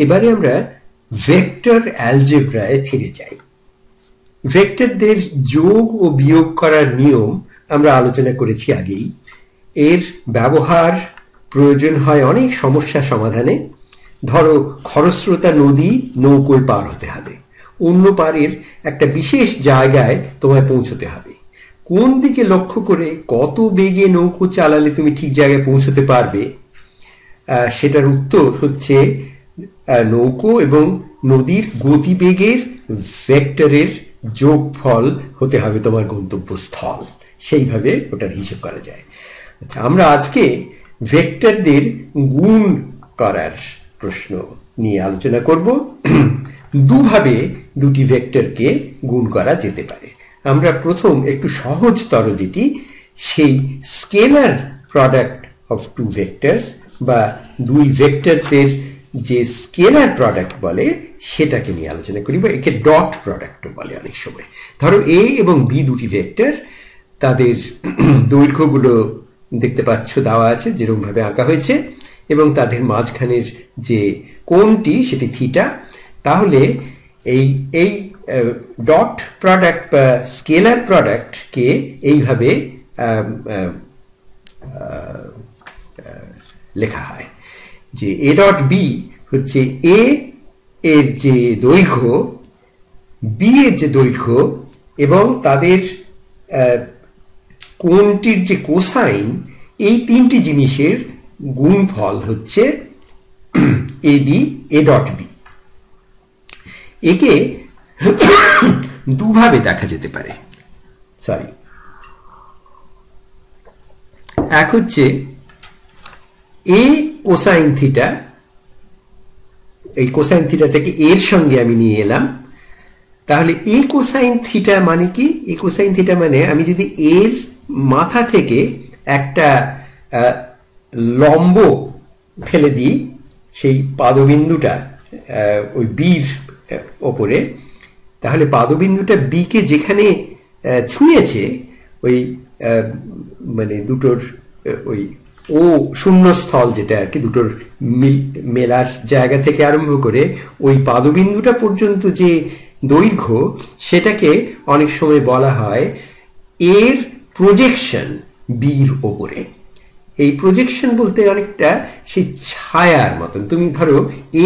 এবারে আমরা ভেক্টর অ্যালজেব্রায় ফিরে যাই। ভেক্টরদের যোগ ও বিয়োগ করার নিয়ম আমরা আলোচনা করেছি আগেই। এর ব্যবহার প্রয়োজন হয় অনেক সমস্যা সমাধানে। ধরো, খরস্রোতা নদী নৌকোয় পার হতে হবে, অন্য পারের একটা বিশেষ জায়গায় তোমায় পৌঁছতে হবে। কোন দিকে লক্ষ্য করে কত বেগে নৌকো চালালে তুমি ঠিক জায়গায় পৌঁছতে পারবে, সেটার উত্তর হচ্ছে নৌকো এবং নদীর গতিবেগের ভেক্টরের যোগফল হতে হবে তোমার গন্তব্যস্থল। সেইভাবে ওটার হিসেব করা যায়। আচ্ছা, আমরা আজকে ভেক্টরদের গুণ করার প্রশ্ন নিয়ে আলোচনা করব। দুভাবে দুটি ভেক্টরকে গুণ করা যেতে পারে। আমরা প্রথম একটু সহজতর যেটি, সেই scalar product of two vectors বা দুই ভেক্টরদের যে স্কেলার প্রোডাক্ট বলে সেটাকে নিয়ে আলোচনা করি, বা একে ডট প্রোডাক্টও বলে অনেক সময়। ধরো, এ এবং বি দুটি ভেক্টর, তাদের দৈর্ঘ্যগুলো দেখতে পাচ্ছ দেওয়া আছে, যেরকম ভাবে আঁকা হয়েছে, এবং তাদের মাঝখানের যে কোণটি সেটি থিটা। তাহলে এই ডট প্রোডাক্ট বা স্কেলার প্রোডাক্টকে এইভাবে লেখা হয় যে এ ডট বি হচ্ছে এ এর যে দৈর্ঘ্য, বি এর যে দৈর্ঘ্য, এবং তাদের কোণটির যে কোসাইন, এই তিনটি জিনিসের গুণফল হচ্ছে A B, A dot B. একে দুভাবে দেখা যেতে পারে। এক হচ্ছে এ কোসাইন থিটা, এই কোসাইন থিটাটাকে এর সঙ্গে আমি নিয়ে এলাম। তাহলে এ কোসাইন থিটা মানে কি? এ কোসাইন থিটা মানে আমি যদি এর মাথা থেকে একটা লম্ব ফেলে দিই, সেই পাদবিন্দুটা ওই বির ওপরে, তাহলে পাদবিন্দুটা বিকে যেখানে ছুঁয়েছে, ওই মানে দুটোর ওই ও শূন্যস্থল যেটা আর কি, দুটোর মেলার জায়গা থেকে আরম্ভ করে ওই পাদবিন্দুটা পর্যন্ত যে দৈর্ঘ্য, সেটাকে অনেক সময় বলা হয় এর প্রজেকশন বির ওপরে। এই প্রজেকশন বলতে অনেকটা সেই ছায়ার মতন। তুমি ধরো,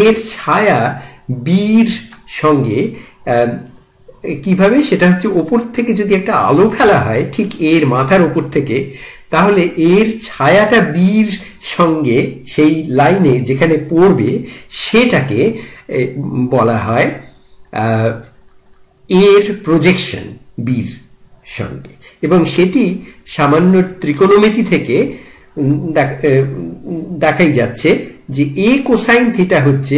এর ছায়া বির সঙ্গে কিভাবে, সেটা হচ্ছে ওপর থেকে যদি একটা আলো ফেলা হয় ঠিক এর মাথার ওপর থেকে, তাহলে এর ছায়াটা বির সঙ্গে সেই লাইনে যেখানে পড়বে সেটাকে বলা হয় এর প্রজেকশন বির সঙ্গে। এবং সেটি সামান্য ত্রিকোণমিতি থেকে দেখাই যাচ্ছে যে এ কোসাইন থিটা হচ্ছে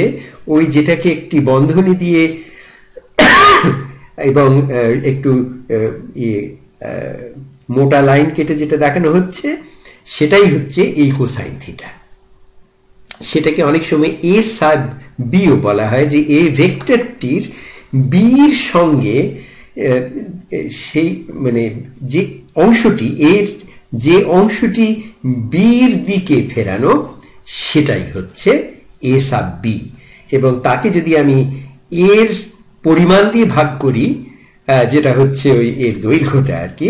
ওই যেটাকে একটি বন্ধনী দিয়ে এবং একটু মোটা লাইন কেটে যেটা দেখানো হচ্ছে, সেটাই হচ্ছে এই কোসাইন থিটা। সেটাকে অনেক সময় এ সাব বিও বলা হয়, যে এই ভেক্টরটির বির সঙ্গে সেই মানে যে অংশটি, এর যে অংশটি বির দিকে ফেরানো, সেটাই হচ্ছে এ সাব বি। এবং তাকে যদি আমি এর পরিমাণ দিয়ে ভাগ করি, যেটা হচ্ছে ওই এর দৈর্ঘ্যটা আর কি,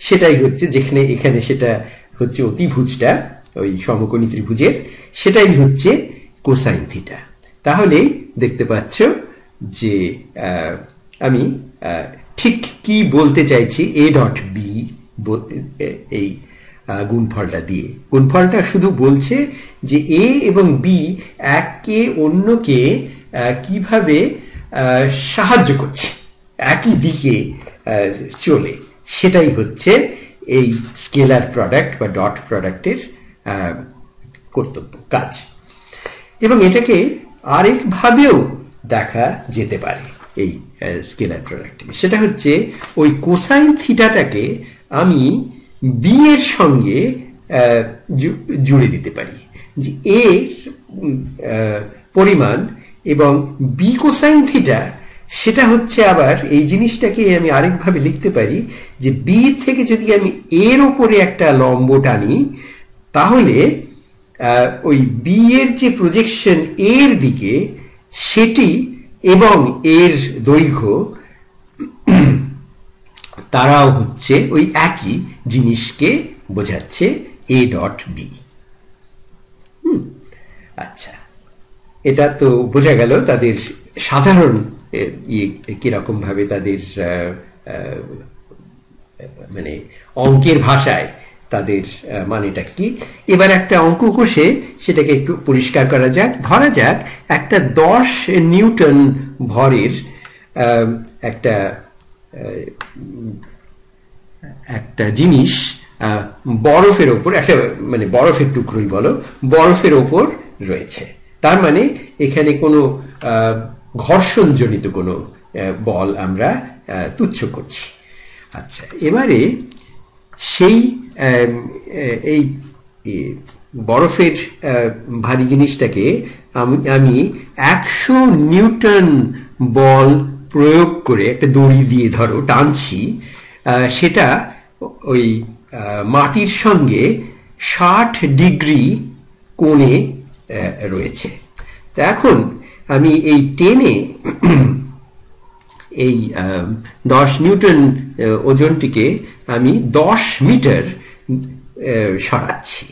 সেটাই হচ্ছে যেখানে এখানে সেটা হচ্ছে অতিভুজটা, ওই সমকোণী ত্রিভুজের, সেটাই হচ্ছে কোসাইন থিটা। তাহলে দেখতে পাচ্ছ যে আমি ঠিক কি বলতে চাইছি এ ডট বি এই গুণফলটা দিয়ে। গুণফলটা শুধু বলছে যে এ এবং বি একে অন্যকে কিভাবে সাহায্য করছে, একই দিকে চলে, সেটাই হচ্ছে এই স্কেলার প্রোডাক্ট বা ডট প্রোডাক্টের কর্তব্য, কাজ। এবং এটাকে আরেকভাবেও দেখা যেতে পারে এই স্কেলার প্রোডাক্টকে। সেটা হচ্ছে ওই কোসাইন থিটাটাকে আমি বি এর সঙ্গে জুড়ে দিতে পারি, যে এর পরিমাণ এবং বি কোসাইন থিটা, সেটা হচ্ছে আবার এই জিনিসটাকে আমি আরেকভাবে লিখতে পারি যে বি থেকে যদি আমি এর ওপরে একটা লম্ব টানি, তাহলে ওই বি এর যে প্রজেকশন এর দিকে, সেটি এবং এর দৈর্ঘ্য তারাও হচ্ছে ওই একই জিনিসকে বোঝাচ্ছে এ ডট বি। আচ্ছা, এটা তো বোঝা গেল তাদের সাধারণ কিরকম ভাবে তাদের মানে অঙ্কের ভাষায় তাদের মানেটা কি। এবার একটা অঙ্ক কষে সেটাকে একটু পরিষ্কার করা যাক। ধরা যাক একটা 10 নিউটন ভরের একটা একটা জিনিস বরফের ওপর, একটা মানে বরফের টুকরোই বলো, বরফের ওপর রয়েছে। তার মানে এখানে কোনো ঘর্ষণজনিত কোনো বল আমরা তুচ্ছ করছি। আচ্ছা, এবারে সেই এই বরফের ভারী জিনিসটাকে আমি 100 নিউটন বল প্রয়োগ করে একটা দড়ি দিয়ে ধরো টানছি, সেটা ওই মাটির সঙ্গে 60 ডিগ্রি কোণে রয়েছে। তা এখন আমি এই টেনে এই 10 নিউটন ওজনটিকে আমি 10 মিটার সরাচ্ছি।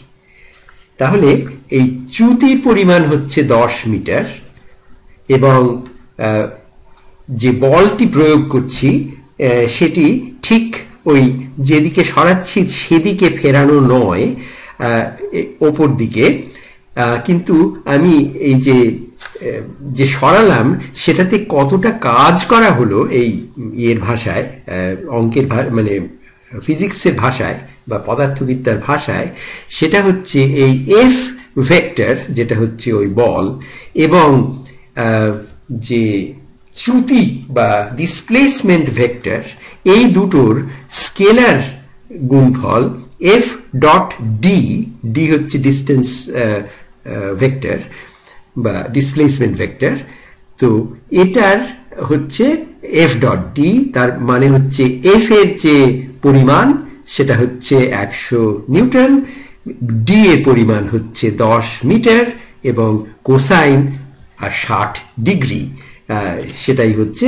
তাহলে এই চ্যুতির পরিমাণ হচ্ছে 10 মিটার এবং যে বলটি প্রয়োগ করছি সেটি ঠিক ওই যেদিকে সরাচ্ছি সেদিকে ফেরানো নয়, ওপর দিকে। কিন্তু আমি এই যে সরালাম সেটাতে কতটা কাজ করা হলো এই এর ভাষায়, অঙ্কের মানে ফিজিক্সের ভাষায় বা পদার্থবিদ্যার ভাষায়, সেটা হচ্ছে এই এফ ভেক্টর, যেটা হচ্ছে ওই বল, এবং যে চ্যুতি বা ডিসপ্লেসমেন্ট ভেক্টর, এই দুটোর স্কেলার গুণফল এফ ডট ডি, ডি হচ্ছে ডিস্টেন্স ভেক্টর বা ডিসপ্লেসমেন্ট ভেক্টর। তো এটার হচ্ছে এফ ডট ডি, তার মানে হচ্ছে এফ এর যে পরিমাণ সেটা হচ্ছে 100 নিউটন, ডি এর পরিমাণ হচ্ছে 10 মিটার এবং কোসাইন 60 ডিগ্রি, সেটাই হচ্ছে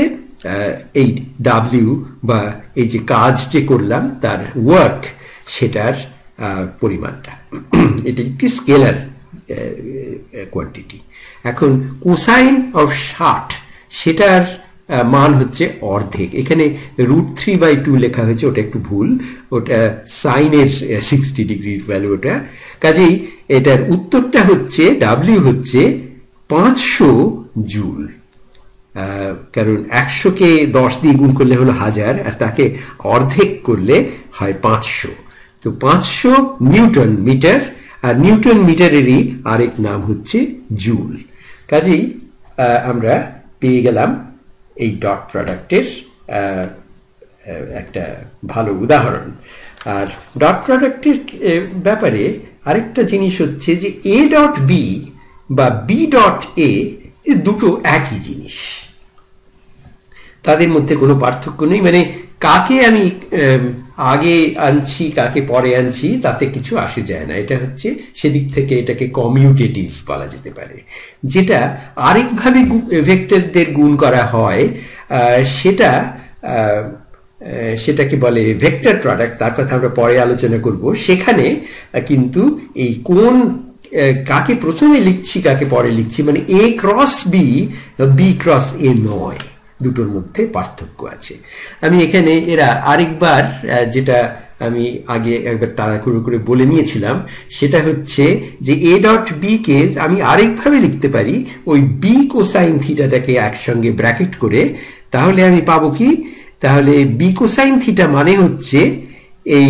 এই ডাব্লিউ বা এই যে কাজ যে করলাম তার ওয়ার্ক, সেটার পরিমাণটা। এটি একটি স্কেলার কোয়ান্টিটি। এখন কোসাইন অফ 60 সেটার মান হচ্ছে অর্ধেক। এখানে √3/2 লেখা হয়েছে, ওটা একটু ভুল, ওটা সাইনের 60 ডিগ্রির ভ্যালু ওটা। কাজেই এটার উত্তরটা হচ্ছে ডাব্লিউ হচ্ছে 500 জুল। কারণ 100কে 10 দিয়ে গুণ করলে হলো 1000, আর তাকে অর্ধেক করলে হয় 500। তো 500 নিউটন মিটার, আর নিউটন মিটারেরই আরেক নাম হচ্ছে জুল। কাজেই আমরা পেয়ে গেলাম এই ডট প্রোডাক্টের একটা ভালো উদাহরণ। আর ডট প্রোডাক্টের ব্যাপারে আরেকটা জিনিস হচ্ছে যে এ ডট বি বা বি ডট এ দুটো একই জিনিস, তাদের মধ্যে কোনো পার্থক্য নেই। মানে কাকে আমি আগে আনছি কাকে পরে আনছি তাতে কিছু আসে যায় না। এটা হচ্ছে সেদিক থেকে এটাকে কমিউটেটিভ বলা যেতে পারে। যেটা আরেকভাবে ভেক্টরদের গুণ করা হয় সেটাকে বলে ভেক্টর প্রোডাক্ট, তার কথা আমরা পরে আলোচনা করব। সেখানে কিন্তু এই কোন কাকে প্রথমে লিখছি কাকে পরে লিখছি, মানে এ ক্রস বি, বি ক্রস এ নয়, দুটোর মধ্যে পার্থক্য আছে। আমি এখানে এরা আরেকবার যেটা আমি আগে একবার তাড়াহুড়ো করে বলে নিয়েছিলাম, সেটা হচ্ছে যে এ ডট বি কে আমি আরেকভাবে লিখতে পারি, ওই বি কোসাইন থিটাটাকে একসঙ্গে ব্র্যাকেট করে। তাহলে আমি পাবো কি, তাহলে বি কোসাইন থিটা মানে হচ্ছে এই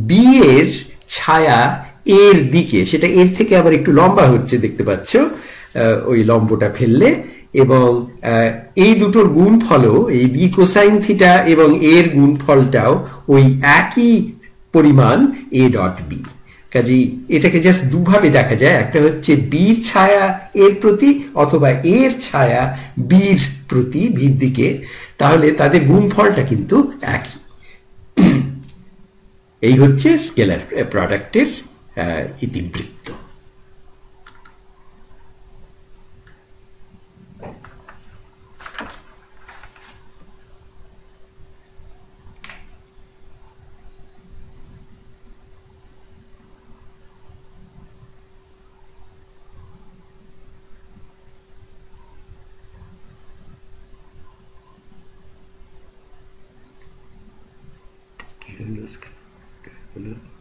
বি এর ছায়া এর দিকে, সেটা এর থেকে আবার একটু লম্বা হচ্ছে দেখতে পাচ্ছ ওই লম্বটা ফেললে, এবং এই দুটোর গুণফলও এই বি কোসাইন থিটা এবং এর গুণফলটাও ওই একই পরিমাণ এ ডট বি। কাজেই এটাকে জাস্ট দুভাবে দেখা যায়, একটা হচ্ছে বির ছায়া এর প্রতি অথবা এর ছায়া বির প্রতি, বির দিকে, তাহলে তাদের গুণফলটা কিন্তু একই। এই হচ্ছে স্কেলার প্রোডাক্টের ইতিবৃত্ত। হলো